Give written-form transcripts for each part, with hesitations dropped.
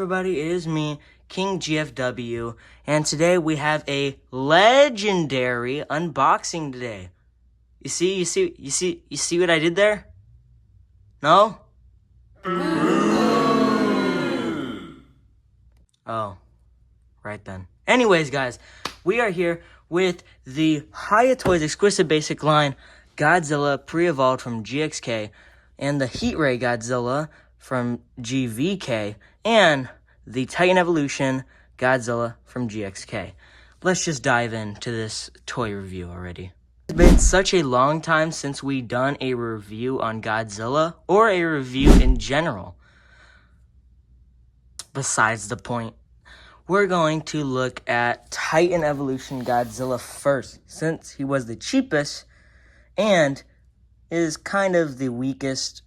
everybody, it is me, King GFW, and today we have a legendary unboxing today. You see what I did there? No? Oh, right then. Anyways, guys, we are here with the Hiya Toys exclusive basic line Godzilla pre-evolved from GXK and the Heat Ray Godzilla from GVK and the Titan Evolution Godzilla from GXK. Let's just dive into this toy review already. It's been such a long time since we done a review on Godzilla or a review in general. Besides the point. We're going to look at Titan Evolution Godzilla first, since he was the cheapest and is kind of the weakest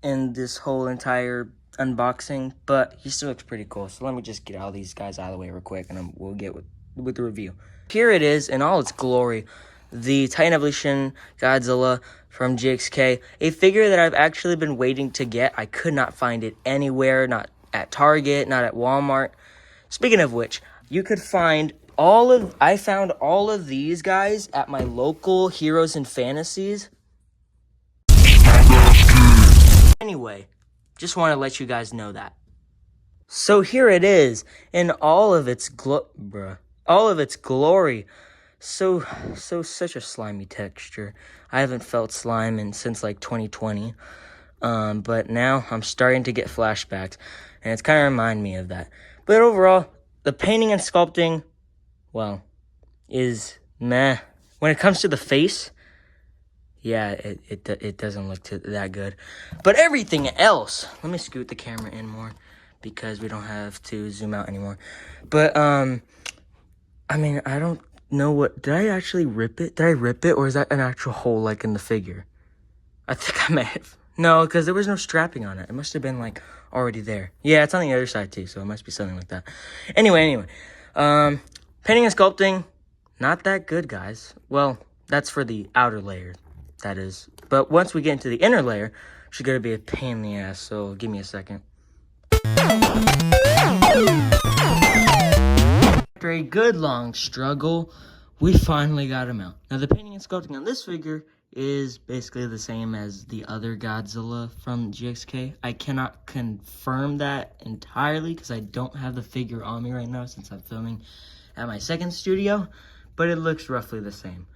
in this whole entire unboxing, but he still looks pretty cool. So let me just get all these guys out of the way real quick, and we'll get with the review. Here it is in all its glory, the Titan Evolution Godzilla from GXK, a figure that I've actually been waiting to get. I could not find it anywhere, not at Target, not at Walmart. Speaking of which, you could find I found all of these guys at my local Heroes and Fantasies. Anyway, just want to let you guys know that. So here it is in all of its glory. Such a slimy texture. I haven't felt slime since like 2020. But now I'm starting to get flashbacks, and it's kind of remind me of that. But overall, the painting and sculpting, well, is meh. When it comes to the face, yeah, it doesn't look that good. But everything else, let me scoot the camera in more because we don't have to zoom out anymore. But, I mean, I don't know did I actually rip it? Did I rip it, or is that an actual hole like in the figure? I think I may have. No, because there was no strapping on it. It must have been, like, already there. Yeah, it's on the other side, too, so it must be something like that. Anyway. Painting and sculpting, not that good, guys. Well, that's for the outer layer, that is. But once we get into the inner layer, it's going to be a pain in the ass, so give me a second. After a good long struggle, we finally got him out. Now, the painting and sculpting on this figure is basically the same as the other Godzilla from GXK. I cannot confirm that entirely because I don't have the figure on me right now since I'm filming at my second studio, but it looks roughly the same.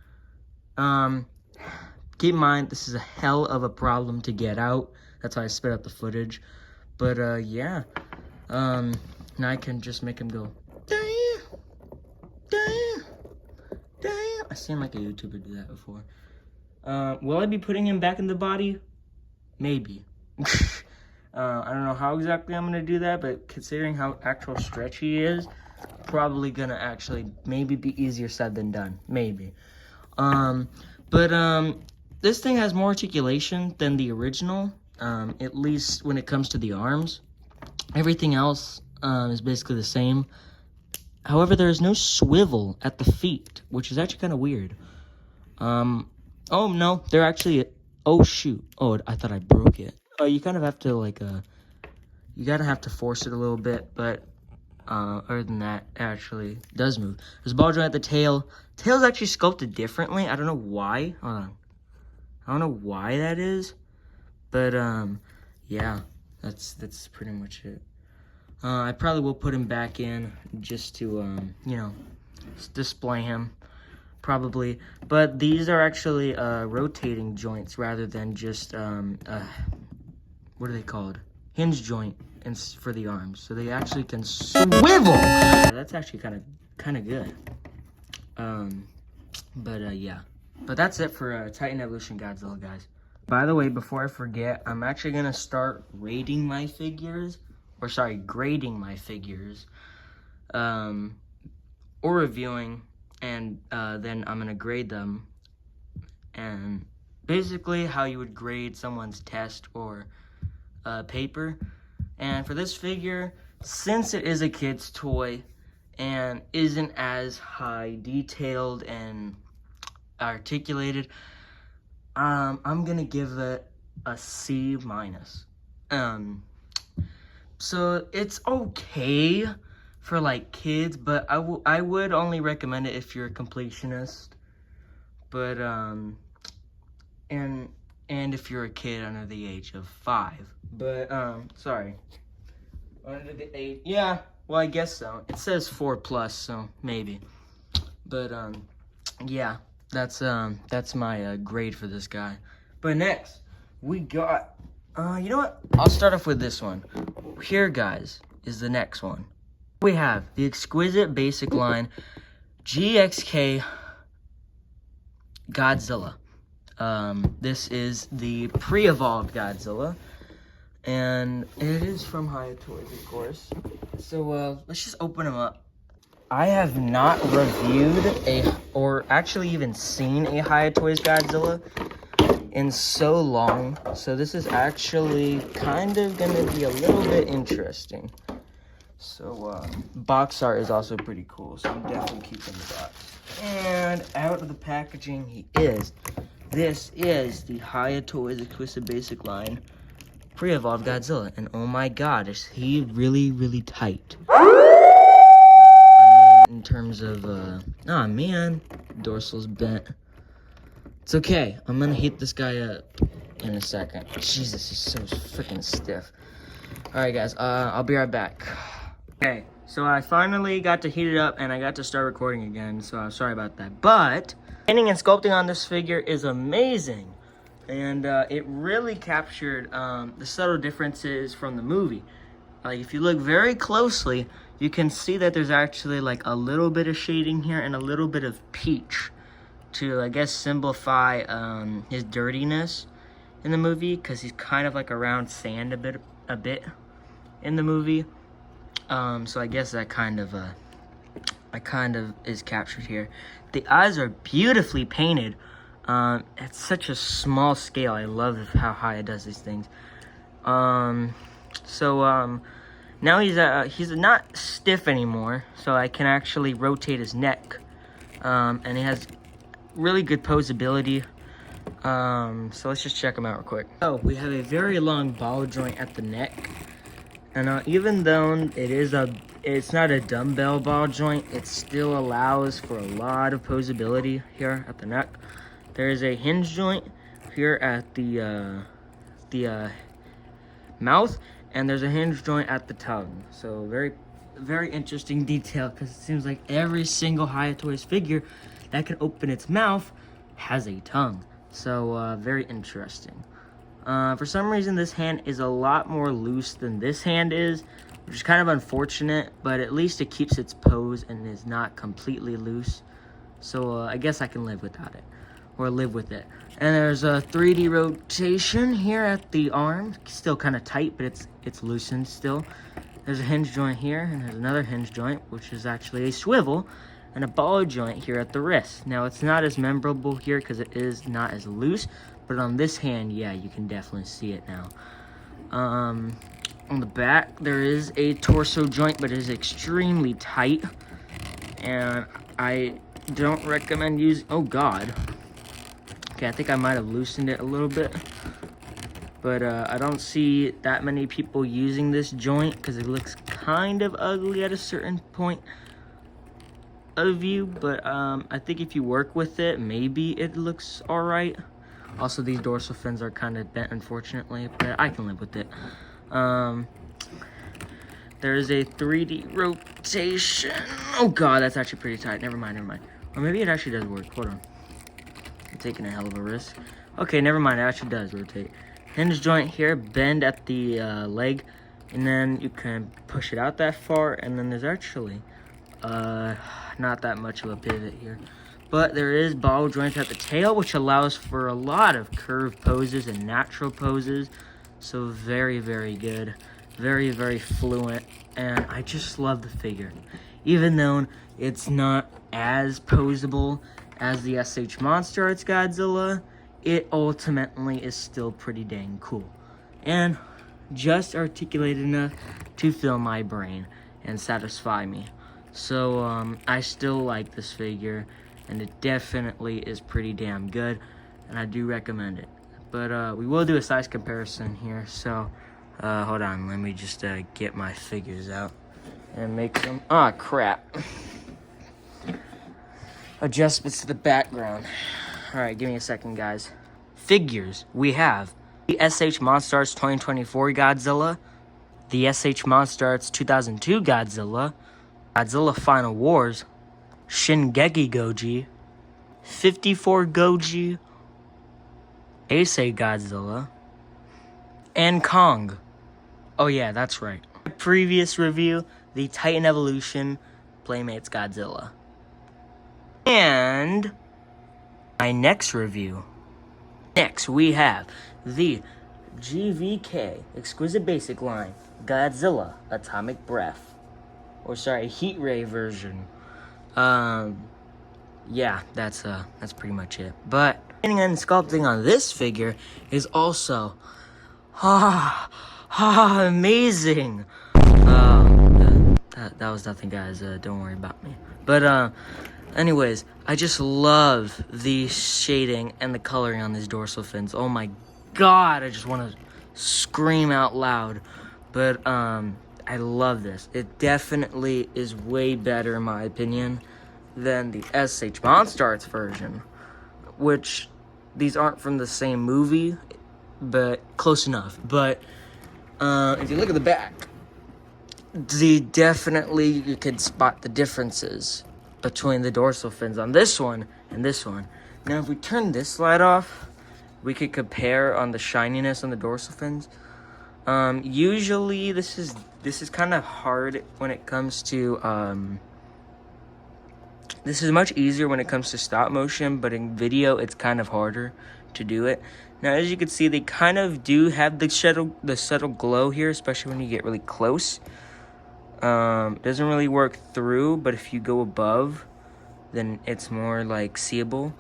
Keep in mind, this is a hell of a problem to get out. That's why I sped up the footage. But, yeah. Now I can just make him go, damn, damn, damn. I've seen like a YouTuber do that before. Will I be putting him back in the body? Maybe. I don't know how exactly I'm going to do that, but considering how actual stretchy he is, probably going to actually maybe be easier said than done. Maybe. This thing has more articulation than the original, at least when it comes to the arms. Everything else is basically the same. However, there is no swivel at the feet, which is actually kind of weird. Oh, no, they're actually, oh, shoot. Oh, I thought I broke it. Oh, you kind of have to, like, you gotta have to force it a little bit, but, other than that, it actually does move. There's a ball joint at the tail. Tail's actually sculpted differently. I don't know why. Hold on. I don't know why that is, but, yeah, that's pretty much it. I probably will put him back in just to, you know, display him. Probably, but these are actually rotating joints rather than just what are they called? Hinge joint for the arms, so they actually can swivel. That's actually kind of good. Yeah. But that's it for Titan Evolution Godzilla, guys. By the way, before I forget, I'm actually gonna start grading my figures, or reviewing. And then I'm gonna grade them, and basically how you would grade someone's test or paper. And for this figure, since it is a kid's toy and isn't as high detailed and articulated, I'm gonna give it a C-. So it's okay for like kids, but I would only recommend it if you're a completionist. But and if you're a kid under the age of 5. But sorry. Under the age, yeah, well I guess so. It says 4+, so maybe. But yeah, that's my grade for this guy. But next, we got you know what? I'll start off with this one. Here, guys, is the next one. We have the Exquisite Basic Line GXK Godzilla. This is the pre-evolved Godzilla, and it is from Hiya Toys, of course. So let's just open them up. I have not reviewed or actually even seen a Hiya Toys Godzilla in so long, so this is actually kind of gonna be a little bit interesting. So box art is also pretty cool, so I'm definitely keeping the box. And out of the packaging he is. This is the Hiya Toys Exquisite Basic Line pre-evolved Godzilla, and oh my god, is he really, really tight. I mean, in terms of oh man, dorsal's bent. It's okay. I'm gonna heat this guy up in a second. Jesus, he's so freaking stiff. Alright guys, I'll be right back. Okay, so I finally got to heat it up and I got to start recording again, so I'm sorry about that. But painting and sculpting on this figure is amazing. And it really captured the subtle differences from the movie. Like if you look very closely, you can see that there's actually like a little bit of shading here and a little bit of peach to, I guess, simplify his dirtiness in the movie, because he's kind of like around sand a bit in the movie. So I guess that kind of is captured here. The eyes are beautifully painted at such a small scale. I love how Hiya does these things. Now he's not stiff anymore, so I can actually rotate his neck, and he has really good posability. So let's just check him out real quick. Oh, we have a very long ball joint at the neck, and even though it's not a dumbbell ball joint, it still allows for a lot of posability here at the neck. There is a hinge joint here at the mouth, and there's a hinge joint at the tongue. So very, very interesting detail, because it seems like every single Hiya Toys figure that can open its mouth has a tongue. So very interesting. For some reason, this hand is a lot more loose than this hand is, which is kind of unfortunate, but at least it keeps its pose and is not completely loose. So I guess I can live without it, or live with it. And there's a 3D rotation here at the arm, still kind of tight, but it's loosened still. There's a hinge joint here, and there's another hinge joint, which is actually a swivel, and a ball joint here at the wrist. Now, it's not as memorable here because it is not as loose, but on this hand, yeah, you can definitely see it now. On the back, there is a torso joint, but it is extremely tight, and I don't recommend using, oh god. Okay, I think I might have loosened it a little bit, but I don't see that many people using this joint because it looks kind of ugly at a certain point of view, but I think if you work with it, maybe it looks all right. Also, these dorsal fins are kind of bent, unfortunately, but I can live with it. There is a 3D rotation. Oh god, that's actually pretty tight. Never mind. Or maybe it actually does work. Hold on. I'm taking a hell of a risk. Okay, never mind. It actually does rotate. Hinge joint here, bend at the leg, and then you can push it out that far, and then there's actually not that much of a pivot here. But there is ball joints at the tail, which allows for a lot of curved poses and natural poses. So very, very good. Very, very fluent. And I just love the figure. Even though it's not as posable as the SH Monster Arts Godzilla, it ultimately is still pretty dang cool. And just articulated enough to fill my brain and satisfy me. So I still like this figure, and it definitely is pretty damn good, and I do recommend it. But we will do a size comparison here, so Hold on, let me just get my figures out and make some. Ah, crap. Adjustments to the background. All right, give me a second, guys. Figures. We have the SH Monstars 2024 Godzilla, the SH Monstars 2002 Godzilla, Godzilla Final Wars, Shingeki Goji, 54 Goji, Heisei Godzilla, and Kong. Oh yeah, that's right. Previous review, the Titan Evolution Playmates Godzilla. And my next review. Next, we have the GVK Exquisite Basic line Godzilla Atomic Breath. Or sorry, Heat Ray version. Yeah, that's pretty much it. But painting and sculpting on this figure is also amazing. That was nothing, guys. Don't worry about me. But anyways, I just love the shading and the coloring on these dorsal fins. Oh my god, I just want to scream out loud. But I love this. It definitely is way better, in my opinion, than the SH Monstars version, which these aren't from the same movie, but close enough. But if you look at the back, you can spot the differences between the dorsal fins on this one and this one. Now, if we turn this slide off, we could compare on the shininess on the dorsal fins. Usually, this is kind of hard when it comes to this is much easier when it comes to stop motion, but in video, it's kind of harder to do it. Now, as you can see, they kind of do have the subtle glow here, especially when you get really close. It doesn't really work through, but if you go above, then it's more like seeable.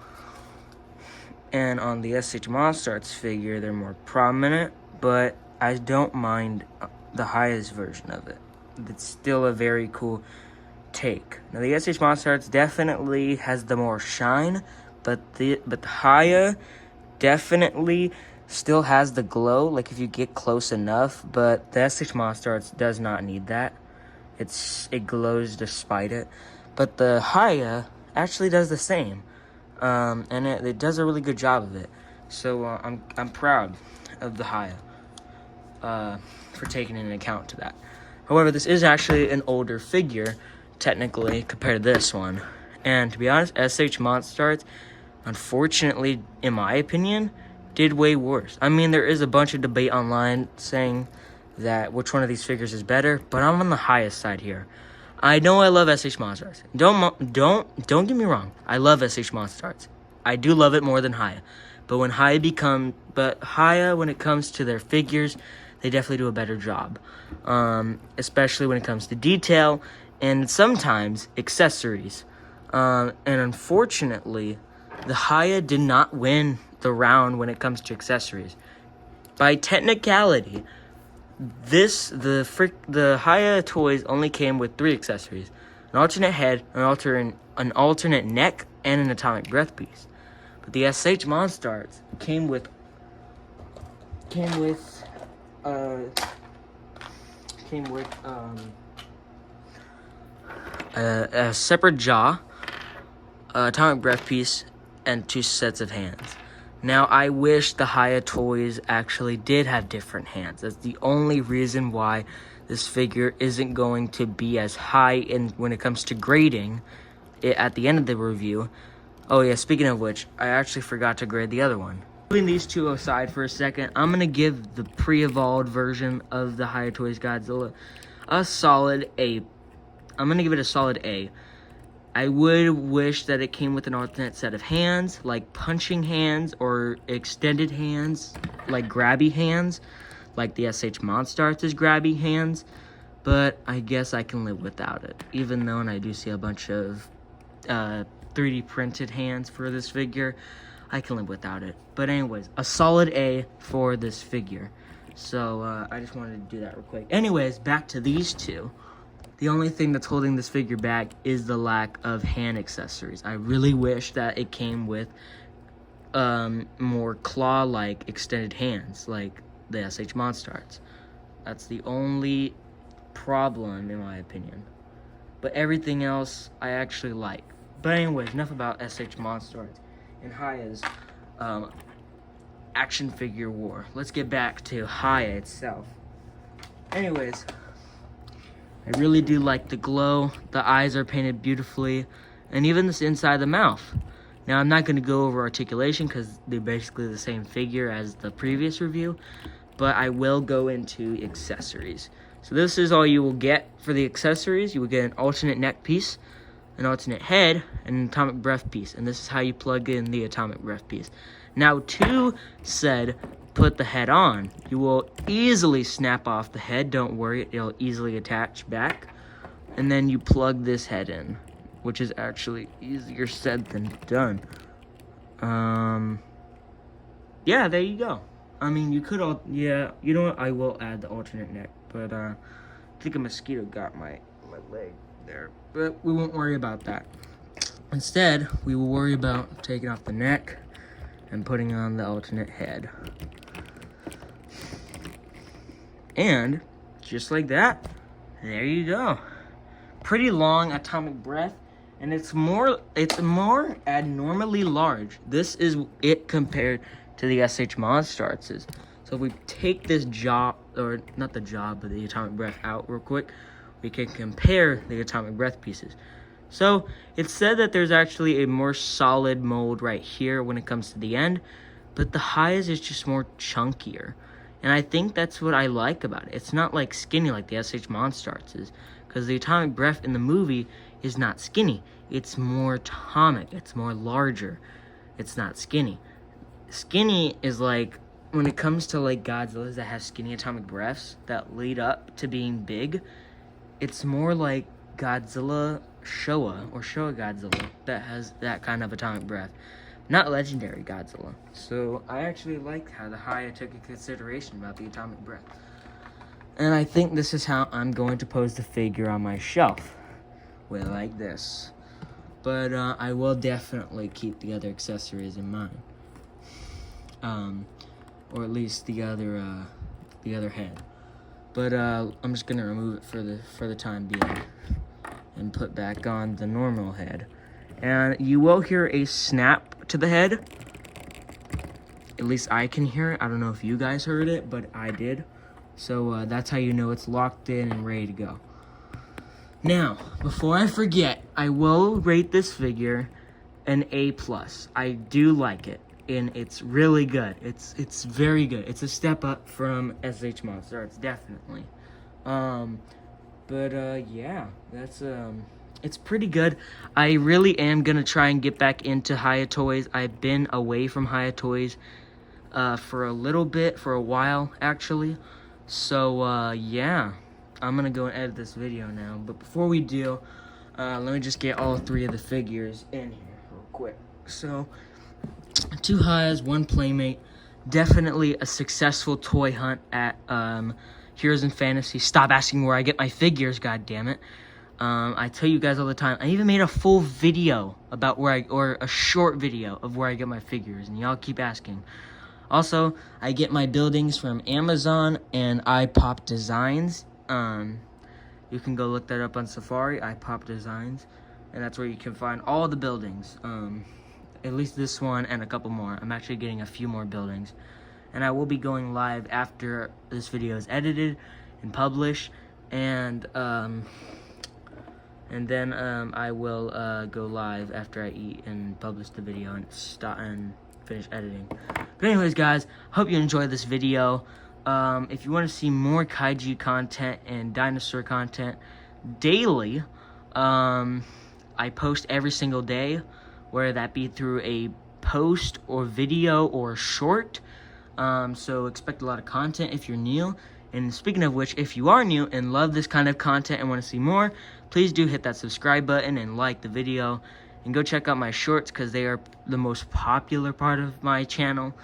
And on the SH Monstars figure, they're more prominent, but I don't mind the highest version of it. It's still a very cool take. Now, the SH Monstars definitely has the more shine, but the Haya definitely still has the glow, like if you get close enough, but the SH Monstars does not need that. It glows despite it. But the Haya actually does the same. And it does a really good job of it. So I'm proud of the Haya for taking into account to that. However, this is actually an older figure, technically, compared to this one. And to be honest, SH Monstars, unfortunately, in my opinion, did way worse. I mean, there is a bunch of debate online saying that which one of these figures is better, but I'm on the highest side here. I know I love SH Monstars. Don't get me wrong. I love SH Monstars. I do love it more than Haya. But Haya, when it comes to their figures, they definitely do a better job. Especially when it comes to detail and sometimes accessories. And unfortunately, the Haya did not win the round when it comes to accessories. By technicality, the Haya toys only came with 3 accessories: an alternate head, an alternate neck, and an atomic breath piece. But the SH Monstars came with a separate jaw, atomic breath piece, and 2 sets of hands. Now, I wish the Haya toys actually did have different hands. That's the only reason why this figure isn't going to be as high when it comes to grading it at the end of the review. Oh yeah, speaking of which, I actually forgot to grade the other one. Moving these two aside for a second, I'm going to give the pre-evolved version of the Haya Toys Godzilla a solid A. I'm going to give it a solid A. I would wish that it came with an alternate set of hands, like punching hands or extended hands, like grabby hands, like the SH Monstars' grabby hands. But I guess I can live without it, even though I do see a bunch of 3D printed hands for this figure. I can live without it. But anyways, a solid A for this figure. So I just wanted to do that real quick. Anyways, back to these two. The only thing that's holding this figure back is the lack of hand accessories. I really wish that it came with more claw-like extended hands, like the SH Monstars. That's the only problem, in my opinion. But everything else, I actually like. But anyways, enough about SH Monstars and Haya's action figure war. Let's get back to Haya itself. Anyways, I really do like the glow. The eyes are painted beautifully, and even this inside the mouth. Now, I'm not going to go over articulation because they're basically the same figure as the previous review, but I will go into accessories. So this is all you will get for the accessories. You will get an alternate neck piece, an alternate head, and an atomic breath piece, and this is how you plug in the atomic breath piece. Now, to said put the head on, you will easily snap off the head. Don't worry, it'll easily attach back. And then you plug this head in, which is actually easier said than done. Yeah, there you go. I mean, you could all, yeah, you know what, I will add the alternate neck, but I think a mosquito got my leg there, but we won't worry about that. Instead, we will worry about taking off the neck and putting on the alternate head. And just like that, there you go. Pretty long atomic breath, and it's more abnormally large. This is it compared to the SH Monstars. So if we take this job, or not the job, but the atomic breath out real quick, we can compare the atomic breath pieces. So it's said that there's actually a more solid mold right here when it comes to the end, but the Haya's is just more chunkier. And I think that's what I like about it. It's not like skinny like the SH Monstars is, because the atomic breath in the movie is not skinny. It's more atomic. It's more larger. It's not skinny. Skinny is like, when it comes to like Godzillas that have skinny atomic breaths that lead up to being big, it's more like Godzilla Showa, or Showa Godzilla, that has that kind of atomic breath. Not legendary Godzilla. So I actually like how the Haya took into consideration about the atomic breath. And I think this is how I'm going to pose the figure on my shelf. With like this. But I will definitely keep the other accessories in mind. Or at least the other head. But I'm just gonna remove it for the time being and put back on the normal head. And you will hear a snap to the head. At least I can hear it. I don't know if you guys heard it, but I did. So that's how you know it's locked in and ready to go. Now, before I forget, I will rate this figure an A+. I do like it, and it's really good. It's very good. It's a step up from SH Monstars, definitely. Yeah, that's it's pretty good. I really am gonna try and get back into Haya toys. I've been away from Haya toys for a while actually. So yeah, I'm gonna go and edit this video now. But before we do, let me just get all three of the figures in here real quick. So 2 Hayas, 1 Playmate. Definitely a successful toy hunt at Heroes in Fantasy. Stop asking where I get my figures, god damn it. I tell you guys all the time. I even made a full video about or a short video of where I get my figures, and y'all keep asking. Also, I get my buildings from Amazon and iPop Designs. You can go look that up on Safari, iPop Designs, and that's where you can find all the buildings. At least this one and a couple more. I'm actually getting a few more buildings, and I will be going live after this video is edited and published, and then I will go live after I eat and publish the video and finish editing. But anyways, guys, hope you enjoyed this video. If you want to see more kaiju content and dinosaur content daily, I post every single day, whether that be through a post or video or short. So expect a lot of content if you're new. And speaking of which, if you are new and love this kind of content and want to see more, please do hit that subscribe button and like the video. And go check out my shorts, because they are the most popular part of my channel.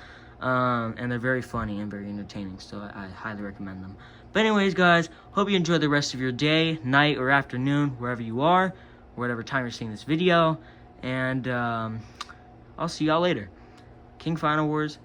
And they're very funny and very entertaining, so I highly recommend them. But anyways, guys, hope you enjoy the rest of your day, night, or afternoon, wherever you are, whatever time you're seeing this video. And I'll see y'all later. King Final Wars